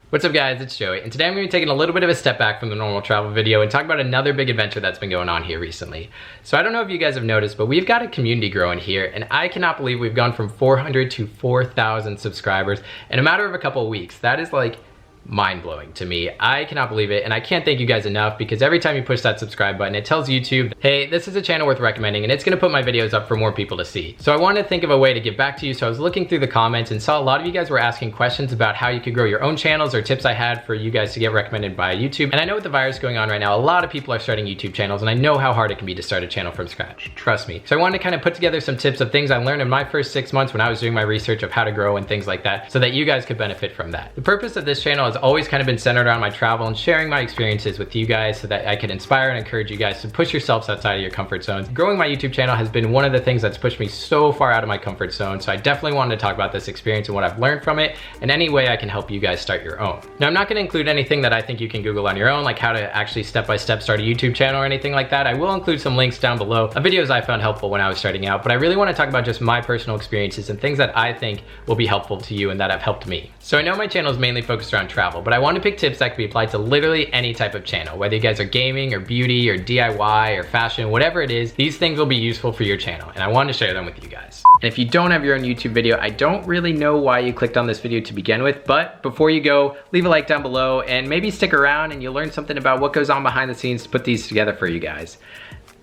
What's up guys, it's Joey, and today I'm going to be taking a little bit of a step back from the normal travel video and talk about another big adventure that's been going on here recently. So I don't know if you guys have noticed, but we've got a community growing here, and I cannot believe we've gone from 400 to 4,000 subscribers in a matter of a couple of weeks. That is like mind-blowing to me. I cannot believe it, and I can't thank you guys enough because every time you push that subscribe button, it tells YouTube, hey, this is a channel worth recommending and it's gonna put my videos up for more people to see. So I wanted to think of a way to give back to you, so I was looking through the comments and saw a lot of you guys were asking questions about how you could grow your own channels or tips I had for you guys to get recommended by YouTube. And I know with the virus going on right now, a lot of people are starting YouTube channels, and I know how hard it can be to start a channel from scratch, trust me. So I wanted to kind of put together some tips of things I learned in my first 6 months when I was doing my research of how to grow and things like that, so that you guys could benefit from that. The purpose of this channel has always kind of been centered around my travel and sharing my experiences with you guys so that I can inspire and encourage you guys to push yourselves outside of your comfort zones. Growing my YouTube channel has been one of the things that's pushed me so far out of my comfort zone, so I definitely wanted to talk about this experience and what I've learned from it and any way I can help you guys start your own. Now I'm not going to include anything that I think you can Google on your own, like how to actually step-by-step start a YouTube channel or anything like that. I will include some links down below of videos I found helpful when I was starting out, but I really want to talk about just my personal experiences and things that I think will be helpful to you and that have helped me. So I know my channel is mainly focused around travel, but I want to pick tips that can be applied to literally any type of channel, whether you guys are gaming or beauty or DIY or fashion, whatever it is, these things will be useful for your channel, and I wanted to share them with you guys. And if you don't have your own YouTube video, I don't really know why you clicked on this video to begin with, but before you go, leave a like down below and maybe stick around and you'll learn something about what goes on behind the scenes to put these together for you guys.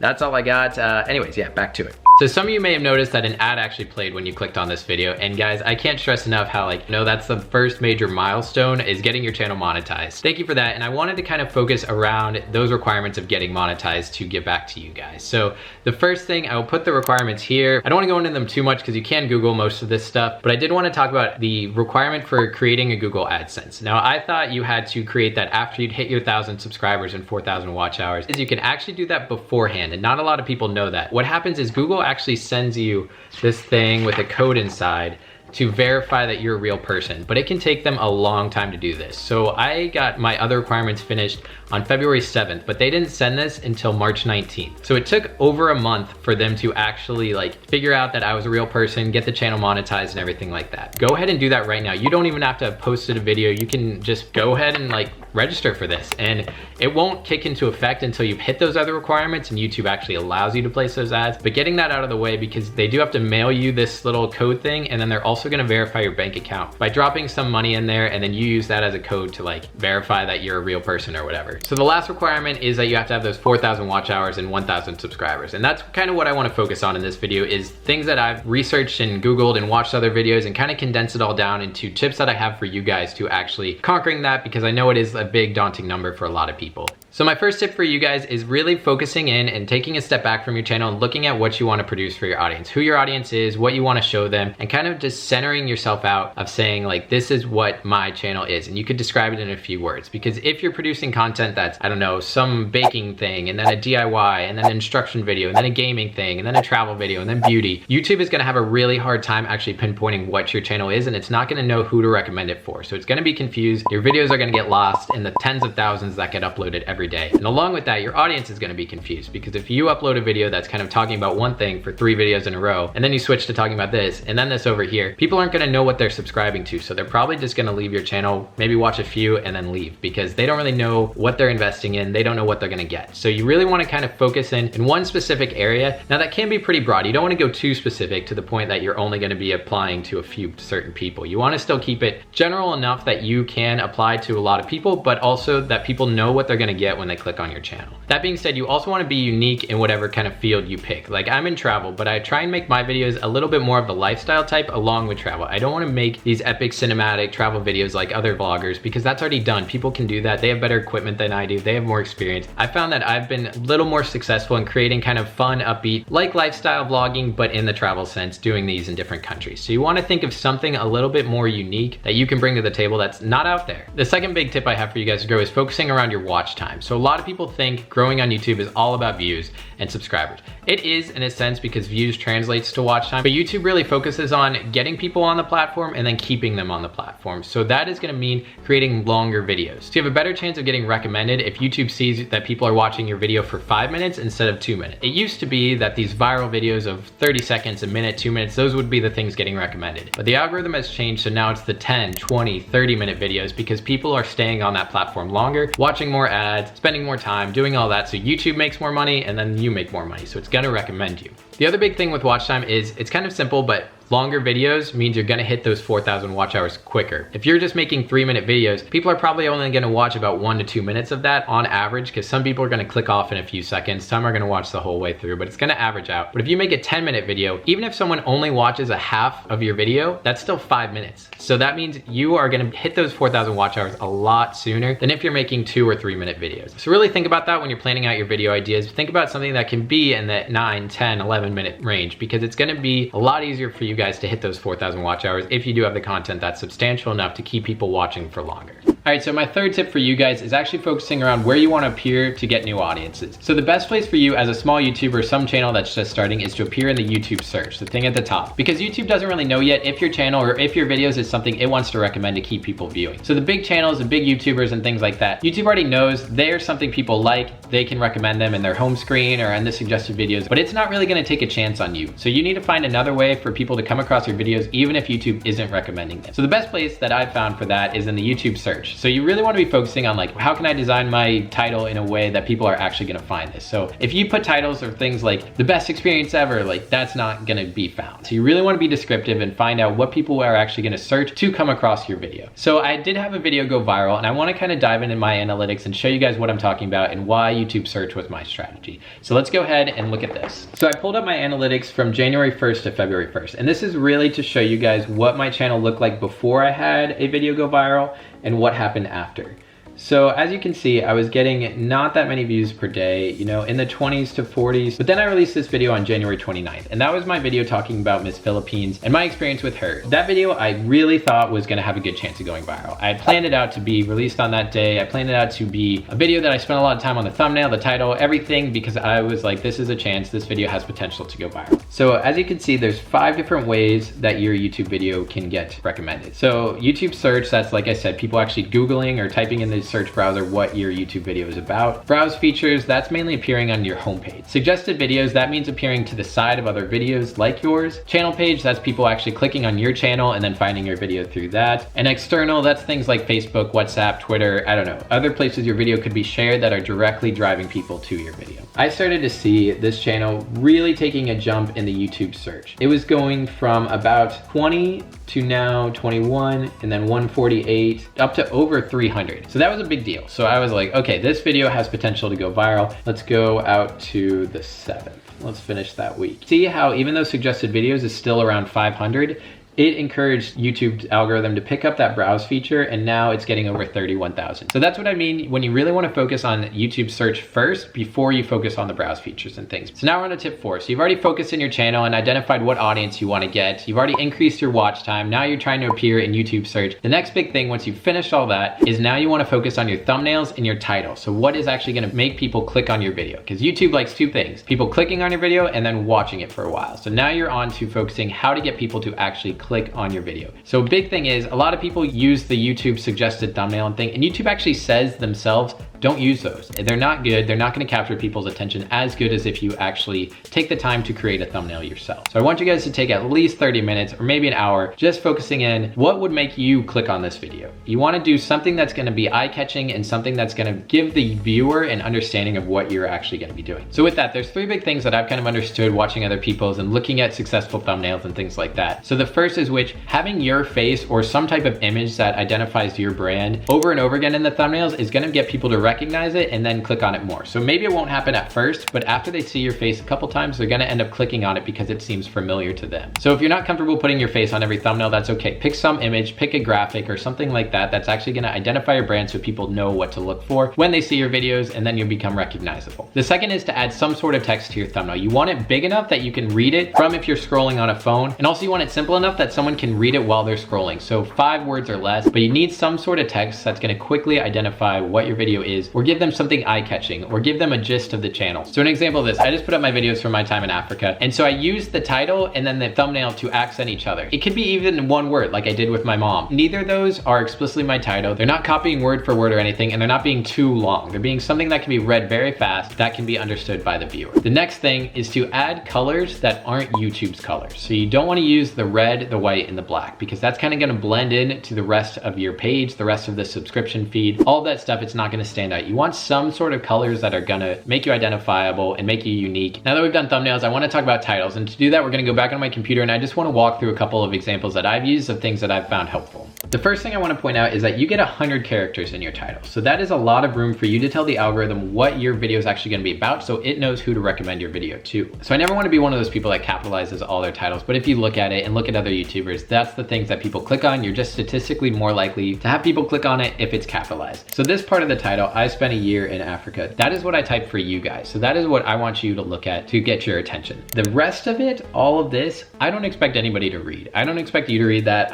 That's all I got. Anyways, yeah, back to it. So some of you may have noticed that an ad actually played when you clicked on this video, and guys, I can't stress enough how that's the first major milestone is getting your channel monetized. Thank you for that, and I wanted to kind of focus around those requirements of getting monetized to get back to you guys. So the first thing, I will put the requirements here. I don't want to go into them too much because you can Google most of this stuff, but I did want to talk about the requirement for creating a Google AdSense. Now I thought you had to create that after you'd hit your 1,000 subscribers and 4,000 watch hours. You can actually do that beforehand, and not a lot of people know that. What happens is Google actually sends you this thing with a code inside to verify that you're a real person, but it can take them a long time to do this. So I got my other requirements finished on February 7th, but they didn't send this until March 19th. So it took over a month for them to actually figure out that I was a real person, get the channel monetized and everything like that. Go ahead and do that right now. You don't even have to have posted a video. You can just go ahead and register for this, and it won't kick into effect until you've hit those other requirements and YouTube actually allows you to place those ads. But getting that out of the way, because they do have to mail you this little code thing, and then they're also gonna verify your bank account by dropping some money in there, and then you use that as a code to verify that you're a real person or whatever. So the last requirement is that you have to have those 4,000 watch hours and 1,000 subscribers. And that's kind of what I want to focus on in this video, is things that I've researched and Googled and watched other videos and kind of condense it all down into tips that I have for you guys to actually conquering that, because I know it is a big daunting number for a lot of people. So my first tip for you guys is really focusing in and taking a step back from your channel and looking at what you want to produce for your audience, who your audience is, what you want to show them, and kind of just centering yourself out of saying this is what my channel is. And you could describe it in a few words, because if you're producing content that's, I don't know, some baking thing and then a DIY and then an instruction video and then a gaming thing and then a travel video and then beauty, YouTube is going to have a really hard time actually pinpointing what your channel is, and it's not going to know who to recommend it for. So it's going to be confused. Your videos are going to get lost in the tens of thousands that get uploaded every day. And along with that, your audience is going to be confused, because if you upload a video that's kind of talking about one thing for 3 videos in a row, and then you switch to talking about this and then this over here, people aren't going to know what they're subscribing to. So they're probably just going to leave your channel, maybe watch a few and then leave, because they don't really know what they're investing in. They don't know what they're going to get. So you really want to kind of focus in one specific area. Now that can be pretty broad. You don't want to go too specific to the point that you're only going to be applying to a few certain people. You want to still keep it general enough that you can apply to a lot of people, but also that people know what they're going to get when they click on your channel. That being said, you also want to be unique in whatever kind of field you pick. I'm in travel, but I try and make my videos a little bit more of the lifestyle type along with travel. I don't want to make these epic cinematic travel videos like other vloggers, because that's already done. People can do that. They have better equipment than I do. They have more experience. I found that I've been a little more successful in creating kind of fun, upbeat, lifestyle vlogging, but in the travel sense, doing these in different countries. So you want to think of something a little bit more unique that you can bring to the table that's not out there. The second big tip I have for you guys to grow is focusing around your watch time. So a lot of people think growing on YouTube is all about views and subscribers. It is in a sense because views translates to watch time, but YouTube really focuses on getting people on the platform and then keeping them on the platform. So that is gonna mean creating longer videos. So you have a better chance of getting recommended if YouTube sees that people are watching your video for 5 minutes instead of 2 minutes. It used to be that these viral videos of 30 seconds, a minute, 2 minutes, those would be the things getting recommended. But the algorithm has changed, so now it's the 10, 20, 30-minute videos because people are staying on that platform longer, watching more ads, spending more time, doing all that. So YouTube makes more money and then you make more money. So it's gonna recommend you. The other big thing with watch time is it's kind of simple, but longer videos means you're gonna hit those 4,000 watch hours quicker. If you're just making 3-minute videos, people are probably only gonna watch about 1 to 2 minutes of that on average, because some people are gonna click off in a few seconds, some are gonna watch the whole way through, but it's gonna average out. But if you make a 10-minute video, even if someone only watches a half of your video, that's still 5 minutes. So that means you are gonna hit those 4,000 watch hours a lot sooner than if you're making 2 or 3-minute videos. So really think about that when you're planning out your video ideas. Think about something that can be in that 9, 10, 11-minute range, because it's gonna be a lot easier for you guys to hit those 4,000 watch hours if you do have the content that's substantial enough to keep people watching for longer. All right, so my third tip for you guys is actually focusing around where you want to appear to get new audiences. So the best place for you as a small YouTuber, some channel that's just starting, is to appear in the YouTube search, the thing at the top. Because YouTube doesn't really know yet if your channel or if your videos is something it wants to recommend to keep people viewing. So the big channels and big YouTubers and things like that, YouTube already knows they're something people like, they can recommend them in their home screen or in the suggested videos, but it's not really gonna take a chance on you. So you need to find another way for people to come across your videos even if YouTube isn't recommending them. So the best place that I've found for that is in the YouTube search. So you really want to be focusing on like, how can I design my title in a way that people are actually going to find this? So if you put titles or things like the best experience ever, like that's not going to be found. So you really want to be descriptive and find out what people are actually going to search to come across your video. So I did have a video go viral and I want to kind of dive into my analytics and show you guys what I'm talking about and why YouTube search was my strategy. So let's go ahead and look at this. So I pulled up my analytics from January 1st to February 1st. And this is really to show you guys what my channel looked like before I had a video go viral and what happened after. So as you can see, I was getting not that many views per day, you know, in the 20s to 40s. But then I released this video on January 29th, and that was my video talking about Miss Philippines and my experience with her. That video I really thought was gonna have a good chance of going viral. I had planned it out to be released on that day. I planned it out to be a video that I spent a lot of time on the thumbnail, the title, everything, because I was like, this is a chance, this video has potential to go viral. So as you can see, there's 5 different ways that your YouTube video can get recommended. So YouTube search, that's like I said, people actually Googling or typing in the search browser what your YouTube video is about. Browse features, that's mainly appearing on your homepage. Suggested videos, that means appearing to the side of other videos like yours. Channel page, that's people actually clicking on your channel and then finding your video through that. And external, that's things like Facebook, WhatsApp, Twitter, I don't know, other places your video could be shared that are directly driving people to your video. I started to see this channel really taking a jump in the YouTube search. It was going from about 20 to now 21 and then 148 up to over 300. So that was a big deal. So I was like, okay, this video has potential to go viral. Let's go out to the 7th. Let's finish that week. See how even though suggested videos is still around 500, it encouraged YouTube's algorithm to pick up that browse feature, and now it's getting over 31,000. So that's what I mean when you really want to focus on YouTube search first before you focus on the browse features and things. So now we're on to tip 4. So you've already focused in your channel and identified what audience you want to get. You've already increased your watch time. Now you're trying to appear in YouTube search. The next big thing once you've finished all that is now you want to focus on your thumbnails and your title. So what is actually going to make people click on your video? Because YouTube likes 2 things, people clicking on your video and then watching it for a while. So now you're on to focusing how to get people to actually click on your video. So a big thing is a lot of people use the YouTube suggested thumbnail and thing, and YouTube actually says themselves, don't use those. They're not good. They're not going to capture people's attention as good as if you actually take the time to create a thumbnail yourself. So I want you guys to take at least 30 minutes or maybe an hour just focusing in what would make you click on this video. You want to do something that's going to be eye-catching and something that's going to give the viewer an understanding of what you're actually going to be doing. So with that, there's 3 big things that I've kind of understood watching other people's and looking at successful thumbnails and things like that. So the first is which having your face or some type of image that identifies your brand over and over again in the thumbnails is going to get people to recognize it and then click on it more. So maybe it won't happen at first, but after they see your face a couple times, they're going to end up clicking on it because it seems familiar to them. So if you're not comfortable putting your face on every thumbnail, that's okay. Pick some image, pick a graphic or something like that that's actually going to identify your brand so people know what to look for when they see your videos, and then you'll become recognizable. The second is to add some sort of text to your thumbnail. You want it big enough that you can read it from if you're scrolling on a phone, and also you want it simple enough that someone can read it while they're scrolling. So 5 words or less, but you need some sort of text that's going to quickly identify what your video is is, or give them something eye-catching, or give them a gist of the channel. So an example of this, I just put up my videos from my time in Africa, and so I used the title and then the thumbnail to accent each other. It could be even one word, like I did with my mom. Neither of those are explicitly my title. They're not copying word for word or anything, and they're not being too long. They're being something that can be read very fast, that can be understood by the viewer. The next thing is to add colors that aren't YouTube's colors. So you don't want to use the red, the white, and the black, because that's kind of going to blend in to the rest of your page, the rest of the subscription feed, all that stuff. It's not going to stand out. You want some sort of colors that are going to make you identifiable and make you unique. Now that we've done thumbnails, I want to talk about titles, and to do that, we're going to go back on my computer, and I just want to walk through a couple of examples that I've used of things that I've found helpful. The first thing I want to point out is that you get 100 characters in your title. So that is a lot of room for you to tell the algorithm what your video is actually going to be about, so it knows who to recommend your video to. So I never want to be one of those people that capitalizes all their titles, but if you look at it and look at other YouTubers, that's the things that people click on. You're just statistically more likely to have people click on it if it's capitalized. So this part of the title, I spent a year in Africa, that is what I typed for you guys. So that is what I want you to look at to get your attention. The rest of it, all of this, I don't expect anybody to read. I don't expect you to read that.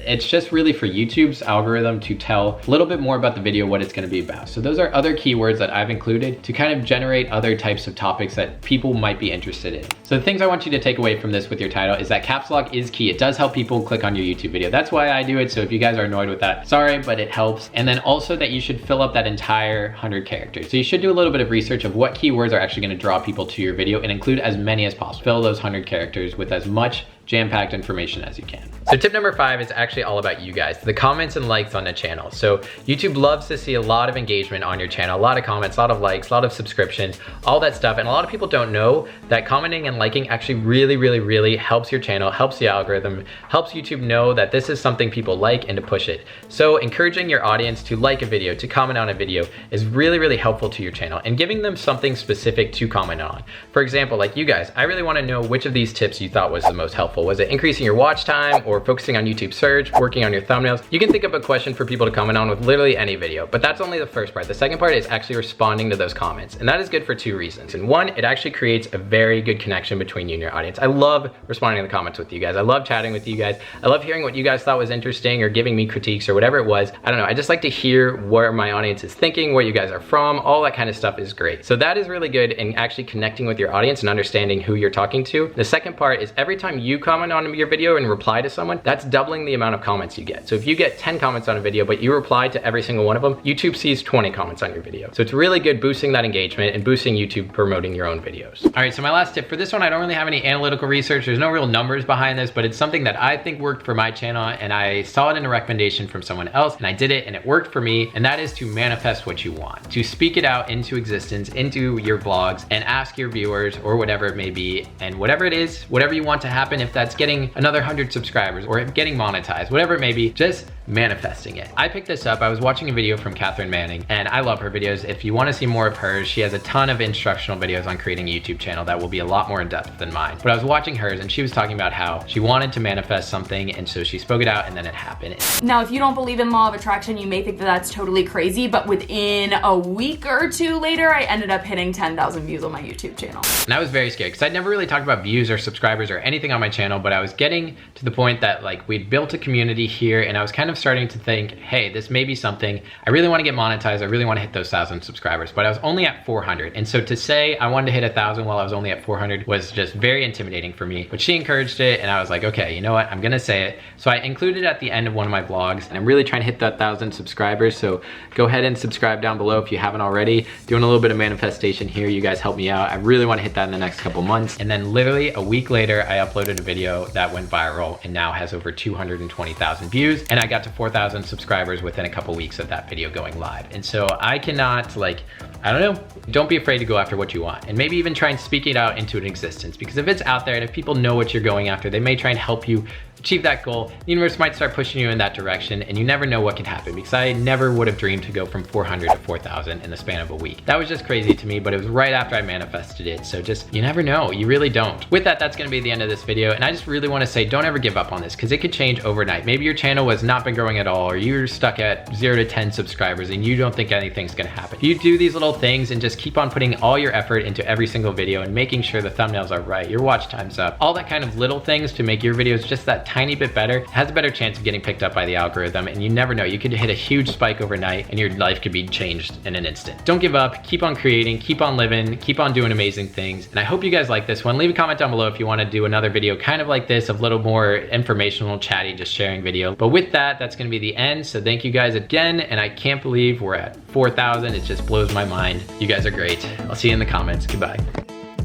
It's just really for YouTube's algorithm to tell a little bit more about the video, what it's going to be about. So those are other keywords that I've included to kind of generate other types of topics that people might be interested in. So the things I want you to take away from this with your title is that caps lock is key. It does help people click on your YouTube video. That's why I do it. So if you guys are annoyed with that, sorry, but it helps. And then also that you should fill up that entire 100 characters. So you should do a little bit of research of what keywords are actually going to draw people to your video and include as many as possible. Fill those 100 characters with as much jam-packed information as you can. So tip number 5 is actually all about you guys, the comments and likes on the channel. So YouTube loves to see a lot of engagement on your channel, a lot of comments, a lot of likes, a lot of subscriptions, all that stuff. And a lot of people don't know that commenting and liking actually really helps your channel, helps the algorithm, helps YouTube know that this is something people like and to push it. So encouraging your audience to like a video, to comment on a video is really helpful to your channel, and giving them something specific to comment on. For example, like you guys, I really want to know which of these tips you thought was the most helpful. Was it increasing your watch time, or focusing on YouTube search, working on your thumbnails? You can think of a question for people to comment on with literally any video, but that's only the first part. The second part is actually responding to those comments, and that is good for 2 reasons. And one, it actually creates a very good connection between you and your audience. I love responding to the comments with you guys. I love chatting with you guys. I love hearing what you guys thought was interesting, or giving me critiques, or whatever it was. I don't know, I just like to hear where my audience is thinking, where you guys are from, all that kind of stuff is great. So that is really good in actually connecting with your audience and understanding who you're talking to. The second part is every time you comment on your video and reply to someone, that's doubling the amount of comments you get. So if you get 10 comments on a video, but you reply to every single one of them, YouTube sees 20 comments on your video. So it's really good boosting that engagement and boosting YouTube promoting your own videos. All right, so my last tip for this one, I don't really have any analytical research. There's no real numbers behind this, but it's something that I think worked for my channel, and I saw it in a recommendation from someone else, and I did it and it worked for me. And that is to manifest what you want, to speak it out into existence, into your vlogs, and ask your viewers, or whatever it may be, and whatever it is, whatever you want to happen, if that's getting another 100 subscribers or getting monetized, whatever it may be, just manifesting it. I picked this up, I was watching a video from Catherine Manning, and I love her videos. If you want to see more of hers, she has a ton of instructional videos on creating a YouTube channel that will be a lot more in depth than mine. But I was watching hers, and she was talking about how she wanted to manifest something, and so she spoke it out, and then it happened. Now, if you don't believe in law of attraction, you may think that that's totally crazy, but within a week or 2 later, I ended up hitting 10,000 views on my YouTube channel. And I was very scared, because I'd never really talked about views or subscribers or anything on my channel, but I was getting to the point that like we'd built a community here, and I was kind of starting to think, hey, this may be something. I really want to get monetized. I really want to hit those 1,000 subscribers, but I was only at 400. And so to say I wanted to hit 1,000 while I was only at 400 was just very intimidating for me. But she encouraged it, and I was like, okay, you know what? I'm gonna say it. So I included it at the end of one of my vlogs, and I'm really trying to hit that 1,000 subscribers. So go ahead and subscribe down below if you haven't already. Doing a little bit of manifestation here. You guys help me out. I really want to hit that in the next couple months. And then literally a week later, I uploaded a video that went viral and now has over 220,000 views. And I got to 4,000 subscribers within a couple weeks of that video going live. And so I cannot, like, I don't know, don't be afraid to go after what you want, and maybe even try and speak it out into an existence, because if it's out there and if people know what you're going after, they may try and help you achieve that goal. The universe might start pushing you in that direction, and you never know what can happen, because I never would have dreamed to go from 400 to 4,000 in the span of a week. That was just crazy to me, but it was right after I manifested it. So just, you never know, you really don't. With that, that's gonna be the end of this video. And I just really wanna say, don't ever give up on this, because it could change overnight. Maybe your channel has not been growing at all, or you're stuck at 0 to 10 subscribers and you don't think anything's gonna happen. You do these little things and just keep on putting all your effort into every single video and making sure the thumbnails are right, your watch time's up, all that kind of little things to make your videos just that tiny bit better, it has a better chance of getting picked up by the algorithm. And you never know, you could hit a huge spike overnight and your life could be changed in an instant. Don't give up, keep on creating, keep on living, keep on doing amazing things. And I hope you guys like this one. Leave a comment down below if you want to do another video kind of like this, a little more informational, chatty, just sharing video. But with that, that's going to be the end. So thank you guys again. And I can't believe we're at 4,000. It just blows my mind. You guys are great. I'll see you in the comments. Goodbye.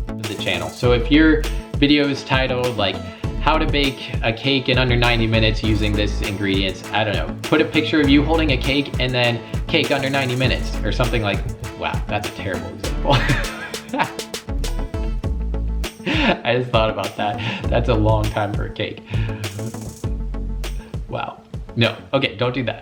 The channel. So if your video is titled like how to bake a cake in under 90 minutes using this ingredients, I don't know, put a picture of you holding a cake and then cake under 90 minutes or something like, wow, that's a terrible example. I just thought about that. That's a long time for a cake. Wow. No, okay, don't do that.